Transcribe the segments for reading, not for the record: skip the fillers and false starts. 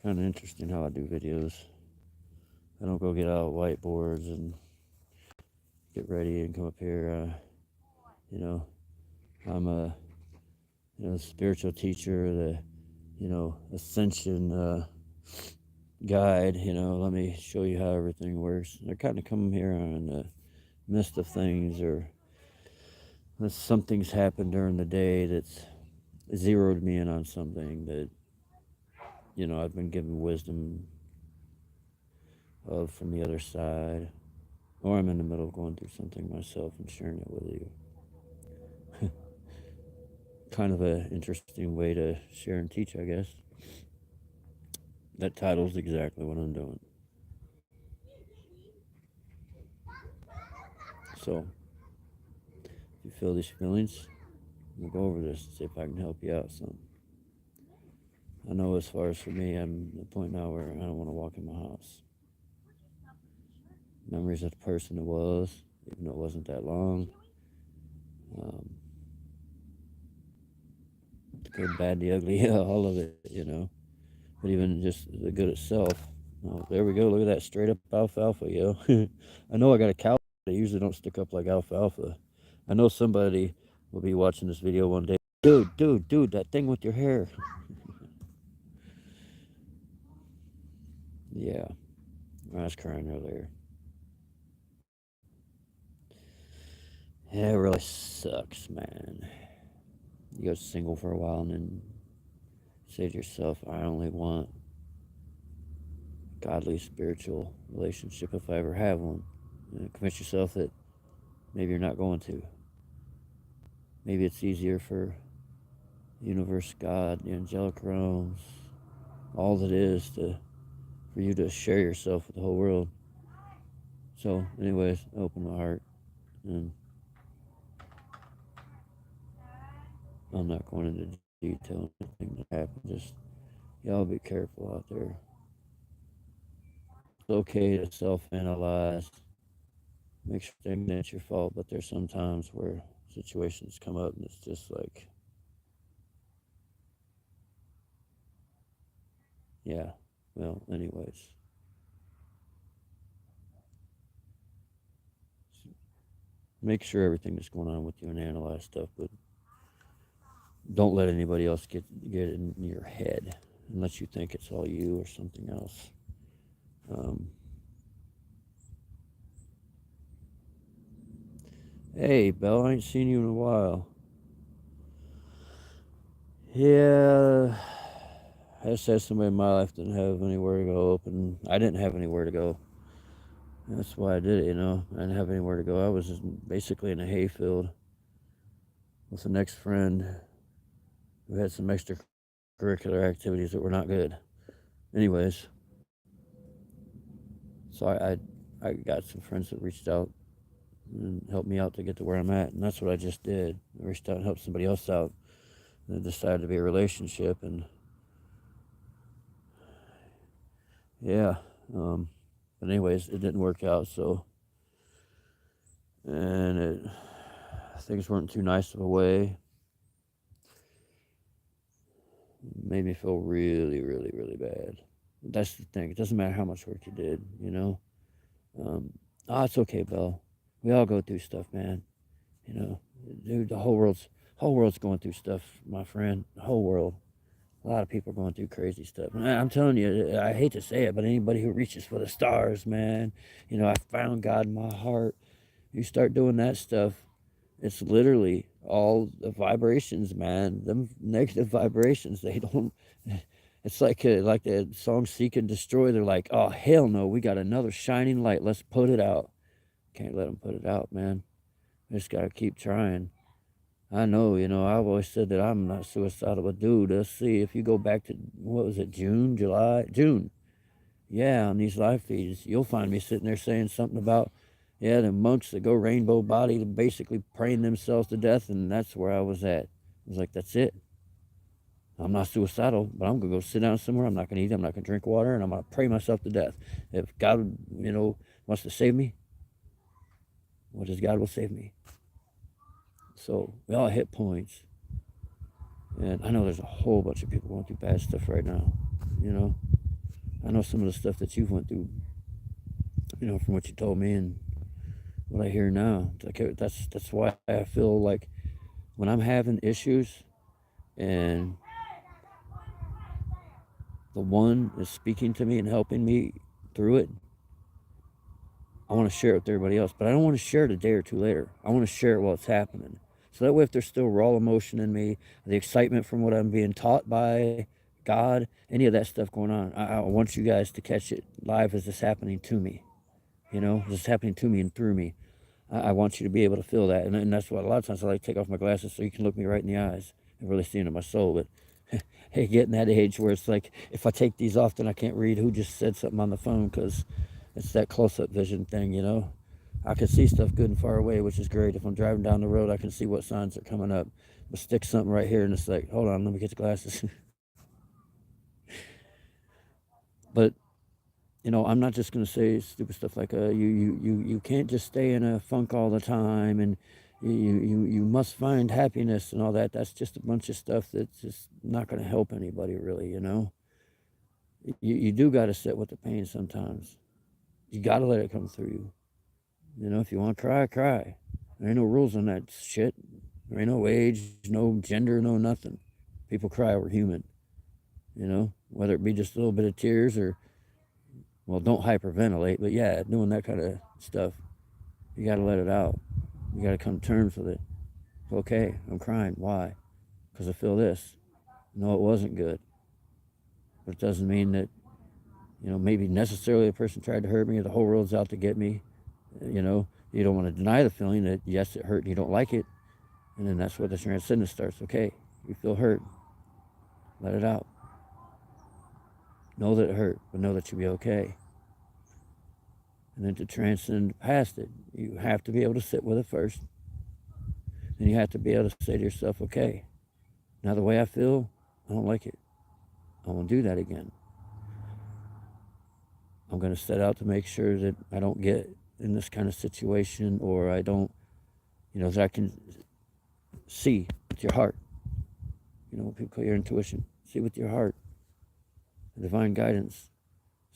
Kind of interesting how I do videos. I don't go get out whiteboards and get ready and come up here. You know, I'm a spiritual teacher, the ascension guide. Let me show you how everything works. I kind of come here in the midst of things, or unless something's happened during the day that's zeroed me in on something that I've been given wisdom of from the other side, or I'm in the middle of going through something myself and sharing it with you. Kind of an interesting way to share and teach, I guess. That title's exactly what I'm doing. So, if you feel these feelings, we'll go over this and see if I can help you out some. I know as far as for me, I'm at the point now where I don't want to walk in my house. Memories of the person it was, even though it wasn't that long. The good, bad, the ugly, all of it. But even just the good itself. Oh, there we go. Look at that straight up alfalfa, yo. I know I got a cow. They usually don't stick up like alfalfa. I know somebody will be watching this video one day. Dude, that thing with your hair. Yeah, I was crying earlier. Yeah, it really sucks, man. You go single for a while and then say to yourself, I only want godly spiritual relationship if I ever have one. And convince yourself that maybe you're not going to. Maybe it's easier for the universe, God, the angelic realms, all that is for you to share yourself with the whole world. So, anyways, I open my heart, and I'm not going into detail on anything that happened. Just y'all be careful out there. It's okay to self-analyze, make sure things ain't your fault, but there's some times where situations come up and it's just like, yeah. Well, anyways, make sure everything that's going on with you and analyze stuff, but don't let anybody else get in your head unless you think it's all you or something else. Hey, Belle, I ain't seen you in a while. Yeah, I just had somebody in my life didn't have anywhere to go, and I didn't have anywhere to go. That's why I did it. I didn't have anywhere to go. I was just basically in a hayfield with an ex-friend who had some extracurricular activities that were not good. Anyways, so I got some friends that reached out and helped me out to get to where I'm at, and that's what I just did. I reached out and helped somebody else out, and it decided to be a relationship, and yeah. But anyways, it didn't work out. So, and things weren't too nice of a way. Made me feel really, really, really bad. That's the thing. It doesn't matter how much work you did. It's okay, Bill. We all go through stuff, man. Dude, the whole world's going through stuff, my friend. The whole world. A lot of people are going through crazy stuff. And I'm telling you, I hate to say it, but anybody who reaches for the stars, man, I found God in my heart. You start doing that stuff, it's literally all the vibrations, man. Them negative vibrations, they don't. It's like the song "Seek and Destroy." They're like, "Oh hell no, we got another shining light. Let's put it out." Can't let them put it out, man. Just gotta keep trying. I know, I've always said that I'm not suicidal, but dude, let's see. If you go back to what was it, June? Yeah, on these live feeds, you'll find me sitting there saying something about, yeah, the monks that go rainbow body, basically praying themselves to death, and that's where I was at. I was like, that's it. I'm not suicidal, but I'm gonna go sit down somewhere. I'm not gonna eat. I'm not gonna drink water, and I'm gonna pray myself to death. If God, wants to save me, what is God will save me. So we all hit points, and I know there's a whole bunch of people going through bad stuff right now. You know, I know some of the stuff that you've went through, from what you told me and what I hear now. It's like that's why I feel like when I'm having issues and the one is speaking to me and helping me through it, I want to share it with everybody else. But I don't want to share it a day or two later. I want to share it while it's happening. So that way, if there's still raw emotion in me, the excitement from what I'm being taught by God, any of that stuff going on, I want you guys to catch it live as it's happening to me. It's happening to me and through me. I want you to be able to feel that. And that's what a lot of times I like to take off my glasses so you can look me right in the eyes and really see into my soul. But hey, getting that age where it's like, if I take these off, then I can't read who just said something on the phone because it's that close-up vision thing. I can see stuff good and far away, which is great. If I'm driving down the road, I can see what signs are coming up. But stick something right here and it's like, hold on, let me get the glasses. But I'm not just going to say stupid stuff like you can't just stay in a funk all the time and you must find happiness and all that. That's just a bunch of stuff that's just not going to help anybody really. You do got to sit with the pain sometimes. You got to let it come through you. If you want to cry, cry. There ain't no rules on that shit. There ain't no age, no gender, no nothing. People cry. We're human. Whether it be just a little bit of tears or, well, don't hyperventilate, but yeah, doing that kind of stuff. You got to let it out. You got to come to terms with it. Okay, I'm crying. Why? Because I feel this. No, it wasn't good. But it doesn't mean that, maybe necessarily a person tried to hurt me or the whole world's out to get me. You don't want to deny the feeling that, yes, it hurt and you don't like it. And then that's where the transcendence starts. Okay, you feel hurt. Let it out. Know that it hurt, but know that you'll be okay. And then to transcend past it, you have to be able to sit with it first. And you have to be able to say to yourself, okay, now the way I feel, I don't like it. I won't do that again. I'm going to set out to make sure that I don't get in this kind of situation, or I don't, that I can see with your heart. What people call your intuition. See with your heart. Divine guidance.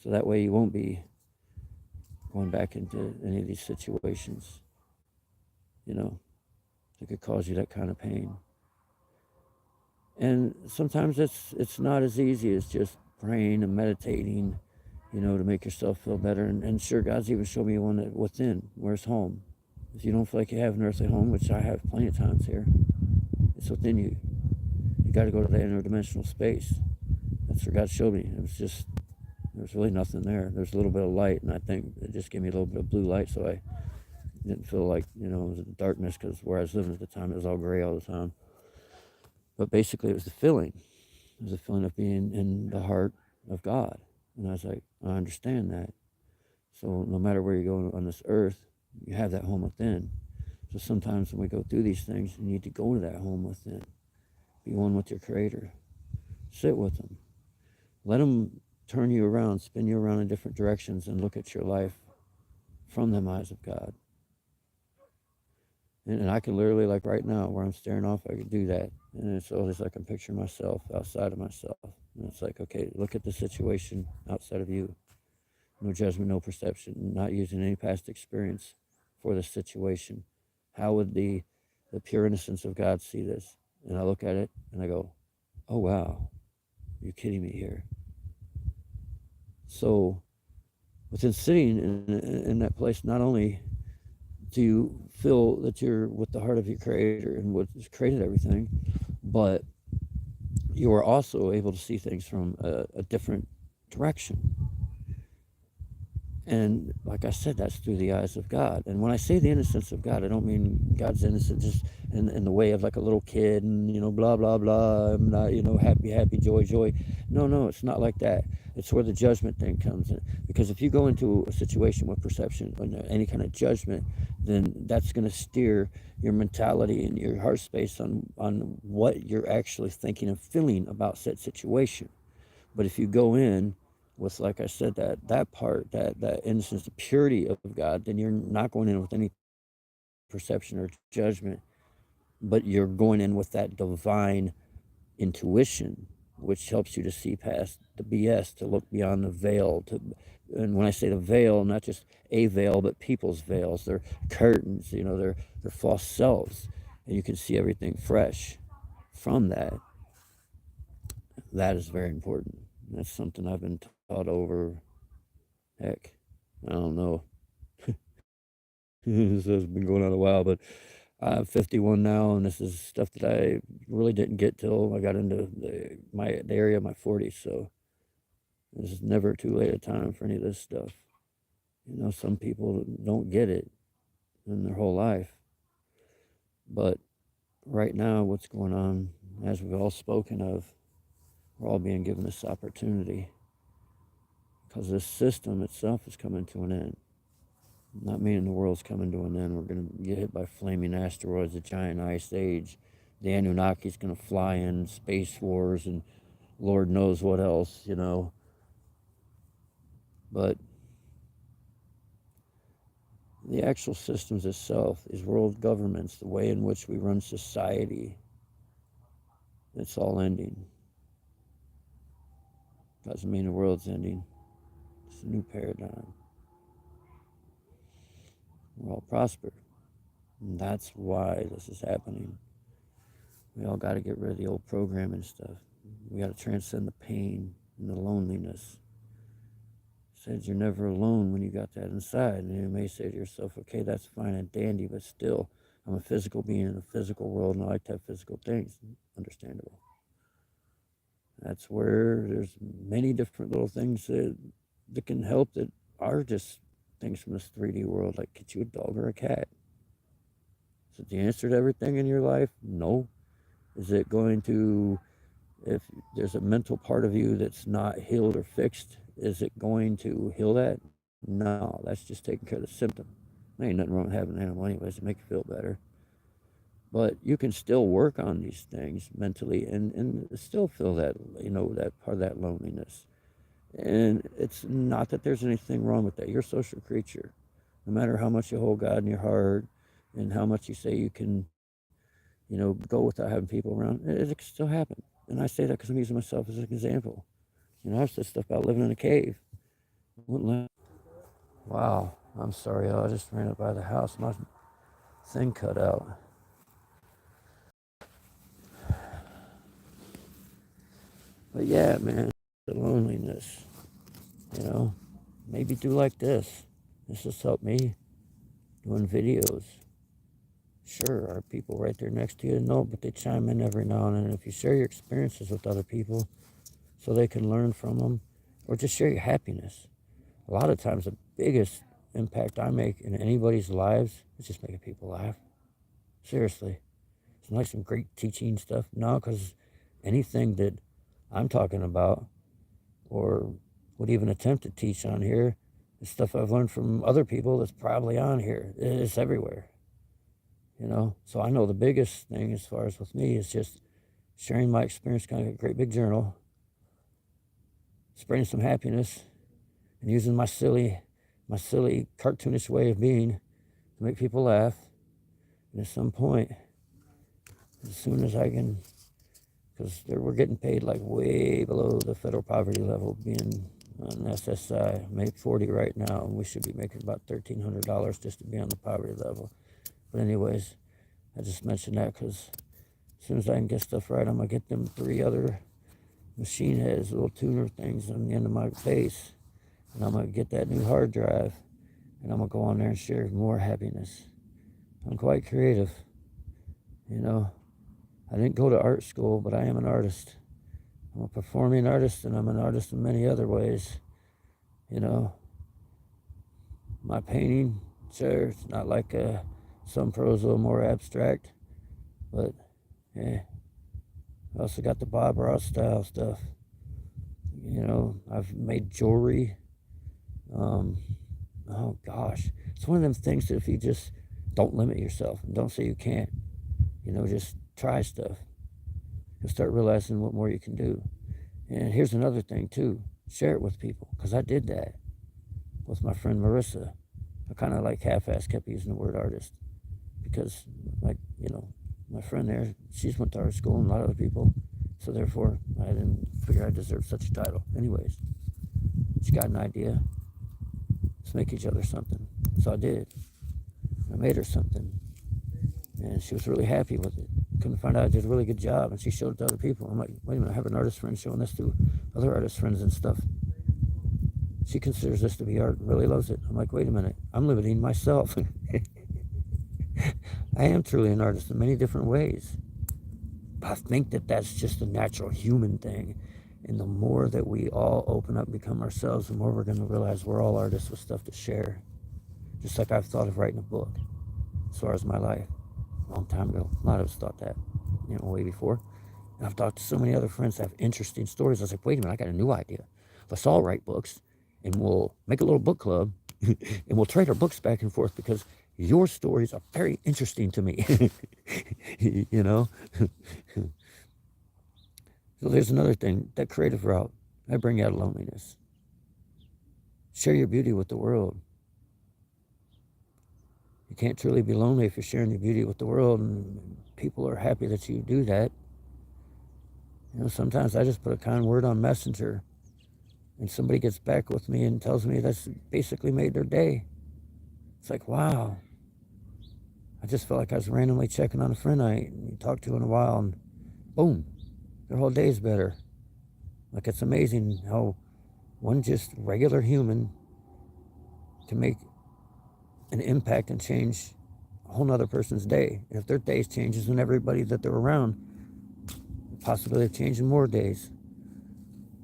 So that way you won't be going back into any of these situations, that could cause you that kind of pain. And sometimes it's not as easy as just praying and meditating, to make yourself feel better. And sure, God's even showed me one that within, where's home. If you don't feel like you have an earthly home, which I have plenty of times here, it's within you. You got to go to the interdimensional space. That's where God showed me. There's really nothing there. There's a little bit of light, and I think it just gave me a little bit of blue light, so I didn't feel like, it was in darkness, because where I was living at the time, it was all gray all the time. But basically, it was the feeling. It was a feeling of being in the heart of God. And I was like, I understand that. So no matter where you go on this earth, you have that home within. So sometimes when we go through these things, you need to go to that home within. Be one with your Creator. Sit with Him. Let Him turn you around, spin you around in different directions, and look at your life from them eyes of God. And I can literally, like right now, where I'm staring off, I could do that. And it's always like I'm picturing myself outside of myself. And it's like, okay, look at the situation outside of you. No judgment, no perception, not using any past experience for the situation. How would the pure innocence of God see this? And I look at it and I go, oh, wow, you're kidding me here. So within sitting in that place, not only do you feel that you're with the heart of your Creator and what has created everything, but you are also able to see things from a different direction. And like I said, that's through the eyes of God. And when I say the innocence of God, I don't mean God's innocence just in the way of like a little kid and, blah, blah, blah. I'm not, happy, happy, joy, joy. No, it's not like that. It's where the judgment thing comes in. Because if you go into a situation with perception or any kind of judgment, then that's going to steer your mentality and your heart space on what you're actually thinking and feeling about said situation. But if you go in with, like I said, that part, that innocence, the purity of God, then you're not going in with any perception or judgment, but you're going in with that divine intuition, which helps you to see past the BS, to look beyond the veil. And when I say the veil, not just a veil, but people's veils. They're curtains, you know, they're false selves. And you can see everything fresh from that. That is very important. That's something I've been taught over, heck, I don't know. This has been going on a while, but I'm 51 now, and this is stuff that I really didn't get till I got into the area of my 40s. So this is never too late a time for any of this stuff. You know, some people don't get it in their whole life. But right now, what's going on, as we've all spoken of, we're all being given this opportunity because this system itself is coming to an end. Not meaning the world's coming to an end. We're going to get hit by flaming asteroids, a giant ice age. The Anunnaki's going to fly in, space wars, and Lord knows what else, you know. But the actual systems itself, these world governments, the way in which we run society, it's all ending. Doesn't mean the world's ending. It's a new paradigm. We're all prosper. And that's why this is happening. We all got to get rid of the old programming stuff. We got to transcend the pain and the loneliness. Said you're never alone when you got that inside. And you may say to yourself, okay, that's fine and dandy, but still, I'm a physical being in a physical world, and I like to have physical things. Understandable. That's where there's many different little things that can help, that are just things from this 3D world, like get you a dog or a cat. Is it the answer to everything in your life? No. Is it going to, if there's a mental part of you that's not healed or fixed, is it going to heal that? No, that's just taking care of the symptom. There ain't nothing wrong with having an animal anyways to make you feel better. But you can still work on these things mentally and still feel that, you know, that part of that loneliness. And it's not that there's anything wrong with that. You're a social creature. No matter how much you hold God in your heart and how much you say you can, you know, go without having people around, it can still happen. And I say that because I'm using myself as an example. You know, I've said stuff about living in a cave. Wow, I'm sorry, I just ran up by the house. My thing cut out. But yeah, man, the loneliness, you know, maybe do like this. This has helped me doing videos. Sure, are people right there next to you? No, but they chime in every now and then. If you share your experiences with other people so they can learn from them, or just share your happiness. A lot of times the biggest impact I make in anybody's lives is just making people laugh. Seriously. It's like some great teaching stuff. No, because anything that I'm talking about or would even attempt to teach on here is stuff I've learned from other people that's probably on here. It's everywhere. You know, so I know the biggest thing as far as with me is just sharing my experience, kind of a great big journal, spreading some happiness, and using my silly cartoonish way of being to make people laugh. And at some point, as soon as I can, because we're getting paid like way below the federal poverty level, being on SSI, make 40 right now, and we should be making about $1,300 just to be on the poverty level. But anyways, I just mentioned that because as soon as I can get stuff right, I'm going to get them 3 other machine heads, little tuner things on the end of my base. And I'm going to get that new hard drive. And I'm going to go on there and share more happiness. I'm quite creative. You know, I didn't go to art school, but I am an artist. I'm a performing artist, and I'm an artist in many other ways. You know, my painting, sure, it's not like some prose a little more abstract. But, yeah. I also got the Bob Ross style stuff. You know, I've made jewelry. Oh gosh, it's one of them things that if you just don't limit yourself and don't say you can't, you know, just try stuff, you'll start realizing what more you can do. And here's another thing too, share it with people, because I did that with my friend Marissa. I kind of like half-ass kept using the word artist because, like, you know, my friend there, she's went to art school, and a lot of other people So therefore, I didn't figure I deserved such a title. Anyways, she got an idea. Let's make each other something. So I did. I made her something. And she was really happy with it. Couldn't find out I did a really good job. And she showed it to other people. I'm like, wait a minute, I have an artist friend showing this to other artist friends and stuff. She considers this to be art and really loves it. I'm like, wait a minute, I'm limiting myself. I am truly an artist in many different ways. But I think that that's just a natural human thing. And the more that we all open up and become ourselves, the more we're going to realize we're all artists with stuff to share. Just like I've thought of writing a book as far as my life. A long time ago. A lot of us thought that, way before. And I've talked to so many other friends that have interesting stories. I was like, wait a minute, I got a new idea. Let's all write books and we'll make a little book club and we'll trade our books back and forth because your stories are very interesting to me. So there's another thing, that creative route, I bring out loneliness. Share your beauty with the world. You can't truly be lonely if you're sharing your beauty with the world, and people are happy that you do that. Sometimes I just put a kind word on Messenger, and somebody gets back with me and tells me that's basically made their day. It's like, wow. I just felt like I was randomly checking on a friend I ain't talked to in a while, and boom, their whole day's better. Like, it's amazing how one just regular human can make an impact and change a whole nother person's day. And if their day changes, then everybody that they're around, the possibility of changing more days,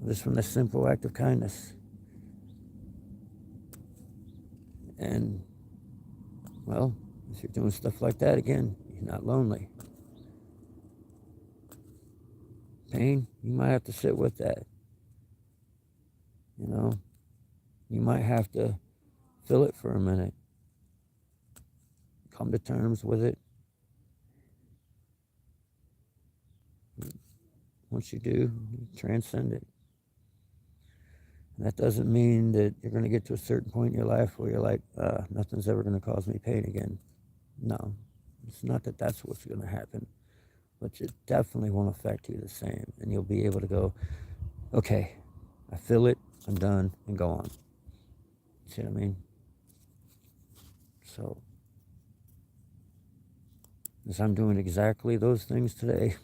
just from this simple act of kindness. And, well, if you're doing stuff like that, again, you're not lonely. Pain, you might have to sit with that. You might have to feel it for a minute. Come to terms with it. Once you do, you transcend it. And that doesn't mean that you're going to get to a certain point in your life where you're like, nothing's ever going to cause me pain again. No, it's not that that's what's going to happen, but it definitely won't affect you the same. And you'll be able to go, okay, I feel it, I'm done, and go on. See what I mean? So, as I'm doing exactly those things today,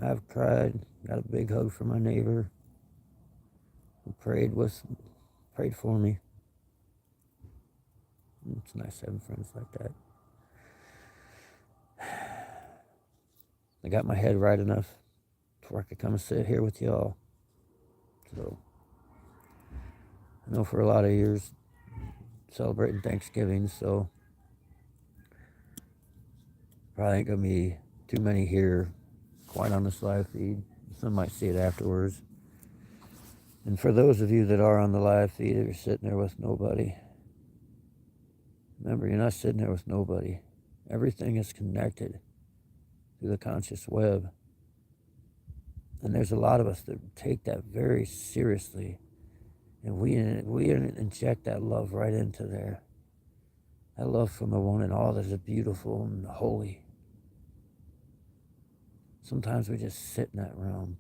I've cried, got a big hug from my neighbor, who prayed for me. It's nice having friends like that. I got my head right enough to where I could come and sit here with y'all. So, I know for a lot of years, celebrating Thanksgiving, so probably ain't gonna be too many here quite on this live feed. Some might see it afterwards. And for those of you that are on the live feed, you're sitting there with nobody. Remember, you're not sitting there with nobody. Everything is connected through the conscious web. And there's a lot of us that take that very seriously. And we inject that love right into there. That love from the one and all that is beautiful and holy. Sometimes we just sit in that realm.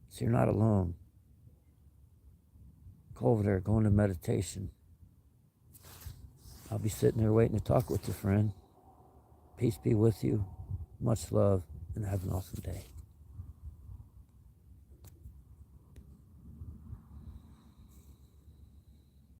So you're not alone. Go over there, go into meditation. I'll be sitting there waiting to talk with you, friend. Peace be with you. Much love, and have an awesome day.